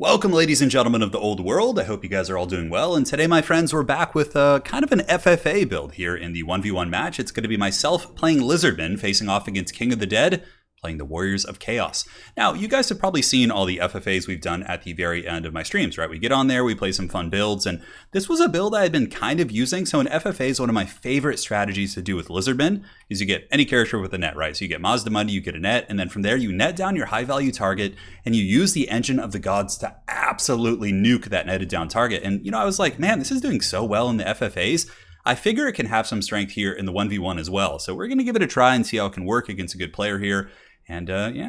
Welcome, ladies and gentlemen of the old world. I hope you guys are all doing well. And today, my friends, we're back with kind of an FFA build here in the 1v1 match. It's going to be myself playing Lizardmen facing off against King of the Dead, playing the Warriors of Chaos. Now, you guys have probably seen all the FFAs we've done at the very end of my streams, right? We get on there, we play some fun builds, and this was a build I had been kind of using. So an FFA is one of my favorite strategies to do with Lizardmen, is you get any character with a net, right? So you get Mazda money, you get a net, and then from there you net down your high value target, and you use the engine of the gods to absolutely nuke that netted down target. And I was like, man, this is doing so well in the FFAs. I figure it can have some strength here in the 1v1 as well. So we're going to give it a try and see how it can work against a good player here. And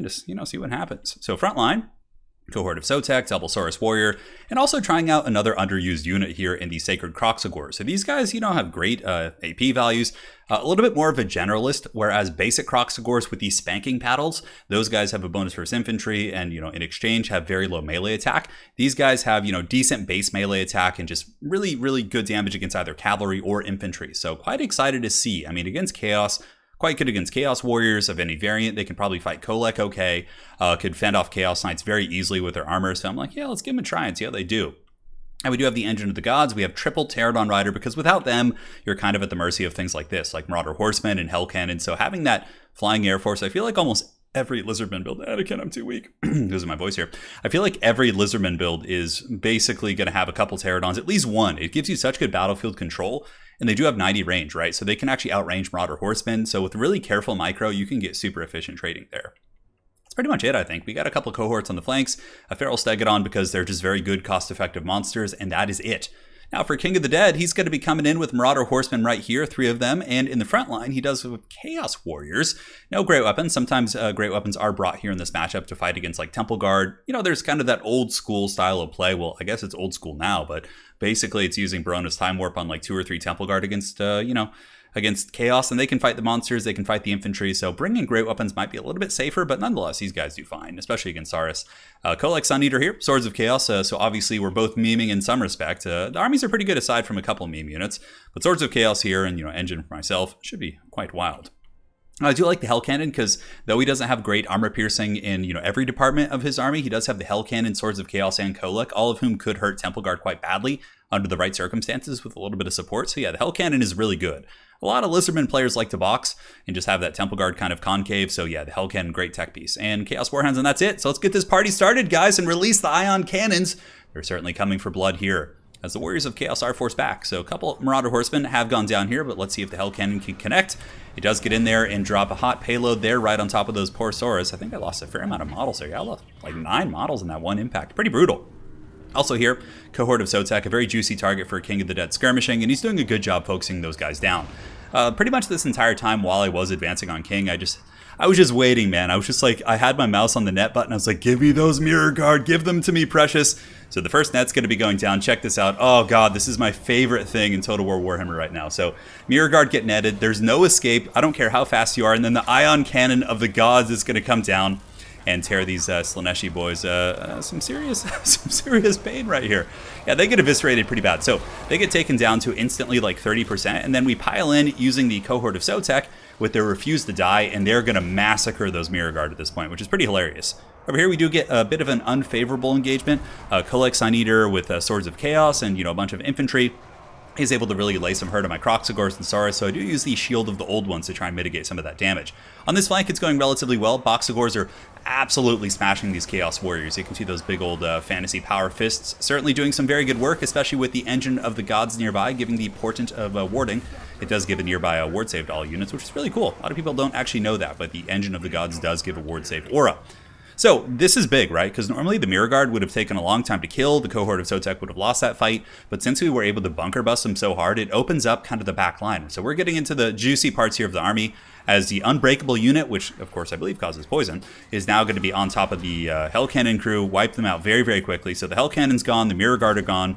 just see what happens. So frontline, cohort of Sotek, double Saurus Warrior, and also trying out another underused unit here in the Sacred Croxagore. So these guys, have great AP values, a little bit more of a generalist, whereas basic Croxagores with these spanking paddles, those guys have a bonus versus infantry and, in exchange have very low melee attack. These guys have, decent base melee attack and just really, really good damage against either cavalry or infantry. So quite excited to see. I mean, against Chaos, quite good against Chaos Warriors of any variant. They can probably fight Kolek okay. Could fend off Chaos Knights very easily with their armor. So I'm like, yeah, let's give them a try and see how they do. And we do have the Engine of the Gods. We have triple Pterodon Rider, because without them, you're kind of at the mercy of things like this, like Marauder Horsemen and Hell Cannon. So having that flying Air Force, I feel like almost every Lizardman build, Anakin, I'm too weak, losing my voice here. I feel like every Lizardman build is basically going to have a couple Pterodons, at least one. It gives you such good battlefield control. And they do have 90 range, right? So they can actually outrange Marauder Horsemen. So with really careful micro, you can get super efficient trading there. That's pretty much it, I think. We got a couple of cohorts on the flanks, a Feral Stegodon because they're just very good, cost-effective monsters, and that is it. Now for King of the Dead, he's going to be coming in with Marauder Horsemen right here, 3 of them, and in the front line, he does with Chaos Warriors. No great weapons. Sometimes great weapons are brought here in this matchup to fight against like Temple Guard. There's kind of that old school style of play. Well, I guess it's old school now, but basically it's using Barona's Time Warp on like 2 or 3 Temple Guard against, against Chaos, and they can fight the monsters, they can fight the infantry, so bringing great weapons might be a little bit safer, but nonetheless, these guys do fine, especially against Saurus. Kolek Sun Eater here, Swords of Chaos, so obviously we're both memeing in some respect. The armies are pretty good aside from a couple meme units, but Swords of Chaos here, and Engine for myself, should be quite wild. I do like the Hell Cannon because though he doesn't have great armor piercing in every department of his army, he does have the Hell Cannon, Swords of Chaos, and Kolek, all of whom could hurt Temple Guard quite badly under the right circumstances with a little bit of support. So yeah, the Hell Cannon is really good. A lot of Lizardman players like to box and just have that Temple Guard kind of concave. So yeah, the Hell Cannon, great tech piece. And Chaos Warhounds, and that's it. So let's get this party started, guys, and release the Ion Cannons. They're certainly coming for blood here as the Warriors of Chaos are forced back. So a couple Marauder Horsemen have gone down here, but let's see if the Hell Cannon can connect. It does get in there and drop a hot payload there right on top of those poor Saurus. I think I lost a fair amount of models there. Yeah, I lost like 9 models in that one impact. Pretty brutal. Also here, cohort of Sotek, a very juicy target for King of the Dead skirmishing, and he's doing a good job focusing those guys down. Pretty much this entire time while I was advancing on King, I was just waiting, man. I was just like, I had my mouse on the net button. I was like, give me those Mirror Guard. Give them to me, precious. So the first net's going to be going down. Check this out. Oh, God, this is my favorite thing in Total War Warhammer right now. So Mirror Guard get netted. There's no escape. I don't care how fast you are. And then the Ion Cannon of the Gods is going to come down and tear these Slaneshi boys some serious pain right here. Yeah, they get eviscerated pretty bad. So they get taken down to instantly like 30%. And then we pile in using the cohort of Sotek with their Refuse to Die, and they're going to massacre those Mirror Guard at this point, which is pretty hilarious. Over here, we do get a bit of an unfavorable engagement. Kolek Sun Eater with Swords of Chaos and, a bunch of infantry is able to really lay some hurt on my Croxagores and Saurus, so I do use the Shield of the Old Ones to try and mitigate some of that damage. On this flank, it's going relatively well. Boxagores are absolutely smashing these Chaos Warriors. You can see those big old fantasy power fists certainly doing some very good work, especially with the Engine of the Gods nearby, giving the portent of warding. It does give a nearby ward save to all units, which is really cool. A lot of people don't actually know that, but the Engine of the Gods does give a ward save aura. So this is big, right? Because normally the Mirror Guard would have taken a long time to kill. The cohort of Sotek would have lost that fight. But since we were able to bunker bust them so hard, it opens up kind of the back line. So we're getting into the juicy parts here of the army as the Unbreakable unit, which of course I believe causes poison, is now going to be on top of the Hell Cannon crew, wipe them out very, very quickly. So the Hell Cannon's gone, the Mirror Guard are gone.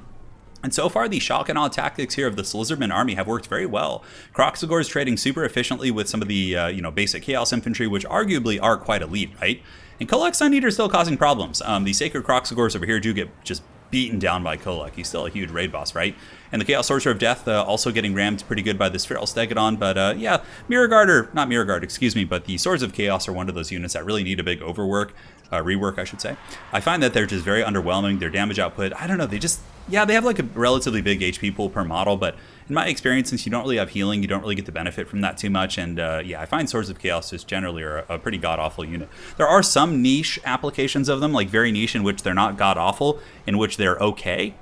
And so far, the shock and awe tactics here of the Lizardmen army have worked very well. Croxagore is trading super efficiently with some of the basic Chaos Infantry, which arguably are quite elite, right? And Kolek Sun Eater is still causing problems. The Sacred Croxagores over here do get just beaten down by Kolek. He's still a huge raid boss, right? And the Chaos Sorcerer of Death also getting rammed pretty good by this Feral Stegodon. But yeah, Mirror Guard, or not Mirror Guard, excuse me, but the Swords of Chaos are one of those units that really need a big rework, I should say. I find that they're just very underwhelming. Their damage output, I don't know, they have like a relatively big HP pool per model, but in my experience, since you don't really have healing, you don't really get the benefit from that too much. And yeah, I find Swords of Chaos just generally are a pretty god-awful unit. There are some niche applications of them, like very niche, in which they're not god-awful, in which they're okay.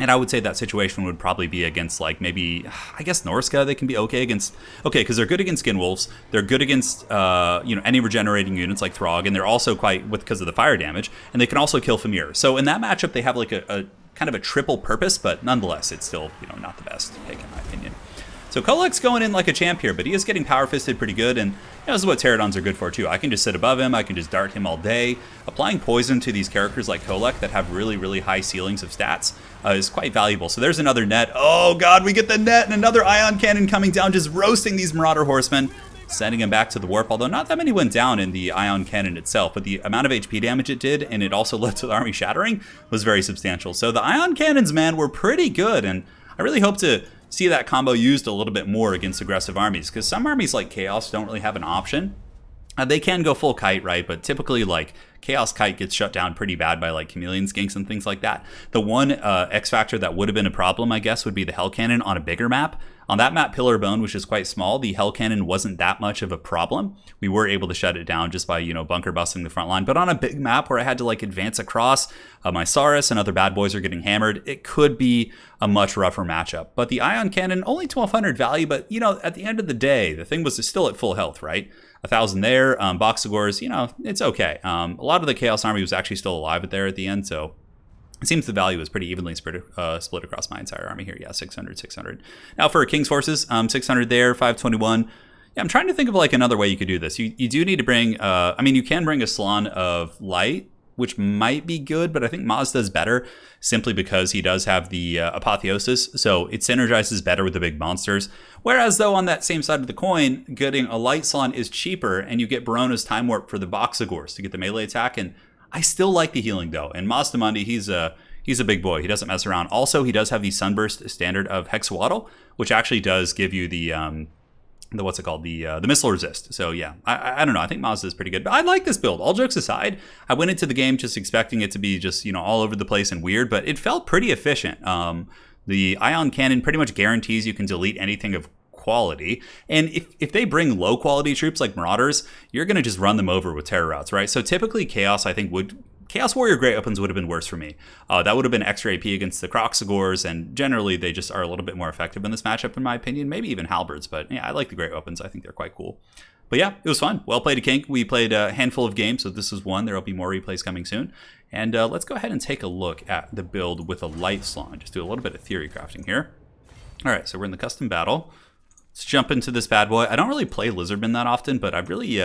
And I would say that situation would probably be against, like, maybe, I guess Norska, they can be okay against, because they're good against Skin Wolves, they're good against, any regenerating units like Throg, and they're also quite, because of the fire damage, and they can also kill Famir. So in that matchup, they have, like, a kind of a triple purpose, but nonetheless, it's still, not the best pick, in my opinion. So Kolek's going in like a champ here, but he is getting power-fisted pretty good, and this is what Pterodons are good for too. I can just sit above him, I can just dart him all day. Applying poison to these characters like Kolek that have really, really high ceilings of stats is quite valuable. So there's another net. Oh god, we get the net, and another Ion Cannon coming down, just roasting these Marauder Horsemen, sending him back to the warp, although not that many went down in the Ion Cannon itself, but the amount of HP damage it did, and it also led to the army shattering, was very substantial. So the Ion Cannons, man, were pretty good, and I really hope to see that combo used a little bit more against aggressive armies, because some armies like Chaos don't really have an option. They can go full kite, right? But typically, like, Chaos Kite gets shut down pretty bad by, like, Chameleon Skinks and things like that. The one X factor that would have been a problem, I guess, would be the Hell Cannon on a bigger map. On that map, Pillar Bone, which is quite small, the Hell Cannon wasn't that much of a problem. We were able to shut it down just by, bunker busting the front line. But on a big map where I had to, like, advance across, my Saurus and other bad boys are getting hammered, it could be a much rougher matchup. But the Ion Cannon, only 1200 value, but, at the end of the day, the thing was still at full health, right? 1,000 there. Boxagors, it's okay. A lot of the Chaos Army was actually still alive there at the end, so it seems the value is pretty evenly split across my entire army here. Yeah, 600, 600. Now for King's Forces, 600 there, 521. Yeah, I'm trying to think of like another way you could do this. You do need to bring, you can bring a Salon of Light, which might be good, but I think Maz does better simply because he does have the Apotheosis, so it synergizes better with the big monsters. Whereas though on that same side of the coin, getting a Light Salon is cheaper, and you get Barona's Time Warp for the Boxagors to get the melee attack, and I still like the healing though. And Mazdamundi, he's a big boy. He doesn't mess around. Also, he does have the Sunburst standard of Hexawaddle, which actually does give you the missile resist. So yeah, I don't know. I think Mazda is pretty good, but I like this build. All jokes aside, I went into the game just expecting it to be just, all over the place and weird, but it felt pretty efficient. The Ion Cannon pretty much guarantees you can delete anything of quality, and if they bring low quality troops like Marauders, you're going to just run them over with terror routes, right? So typically Chaos, I think, Chaos Warrior Great Weapons would have been worse for me. That would have been extra AP against the Croxagors, and generally they just are a little bit more effective in this matchup, in my opinion. Maybe even Halberds, but yeah, I like the Great Weapons. I think they're quite cool. But yeah, it was fun. Well played, Kink. We played a handful of games, so this is one. There will be more replays coming soon. And let's go ahead and take a look at the build with a Light Salon. Just do a little bit of theory crafting here. All right, so we're in the custom battle. Let's jump into this bad boy. I don't really play Lizardmen that often, but I've really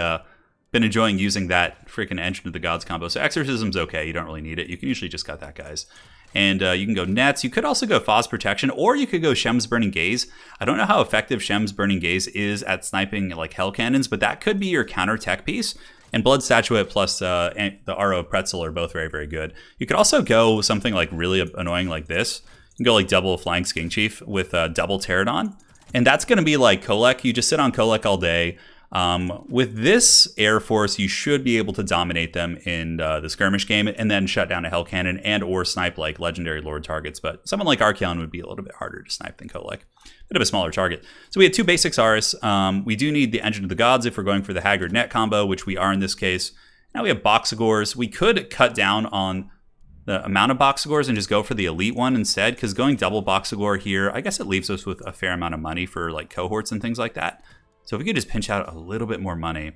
been enjoying using that freaking Engine of the Gods combo. So Exorcism's okay. You don't really need it. You can usually just cut that, guys. And you can go Nets. You could also go Foz Protection, or you could go Shem's Burning Gaze. I don't know how effective Shem's Burning Gaze is at sniping like Hell Cannons, but that could be your counter tech piece. And Blood Statuette plus the RO Pretzel are both very, very good. You could also go something like really annoying like this. You can go like double Flying Skink Chief with double Pterodon. And that's going to be like Kolek. You just sit on Kolek all day. With this Air Force, you should be able to dominate them in the skirmish game and then shut down a Hell Cannon and or snipe like Legendary Lord targets. But someone like Archeon would be a little bit harder to snipe than Kolek. Bit of a smaller target. So we had two basic Saurus. We do need the Engine of the Gods if we're going for the Haggard Net combo, which we are in this case. Now we have Boxagors. We could cut down on the amount of Boxagors and just go for the elite one instead, because going double Boxagor here, I guess it leaves us with a fair amount of money for like cohorts and things like that. So if we could just pinch out a little bit more money.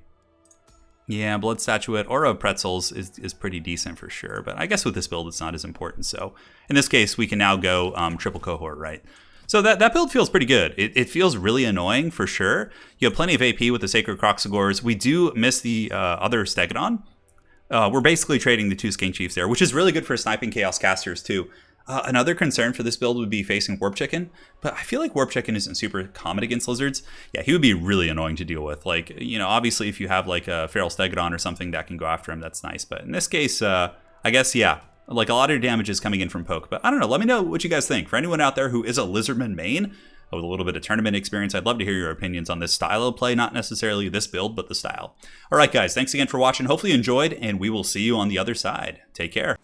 Yeah, Blood Statuette or Pretzels is pretty decent for sure, but I guess with this build it's not as important. So in this case, we can now go triple cohort, right? So that build feels pretty good. It feels really annoying for sure. You have plenty of AP with the Sacred Croxagors. We do miss the other Stegodon. We're basically trading the two Skink Chiefs there, which is really good for sniping Chaos Casters too. Another concern for this build would be facing Warp Chicken, but I feel like Warp Chicken isn't super common against lizards. Yeah, he would be really annoying to deal with. Like, obviously if you have like a Feral Stegodon or something that can go after him, that's nice. But in this case, I guess, yeah, Like, a lot of your damage is coming in from poke. But I don't know. Let me know what you guys think. For anyone out there who is a Lizardman main with a little bit of tournament experience, I'd love to hear your opinions on this style of play. Not necessarily this build, but the style. All right, guys. Thanks again for watching. Hopefully you enjoyed, and we will see you on the other side. Take care.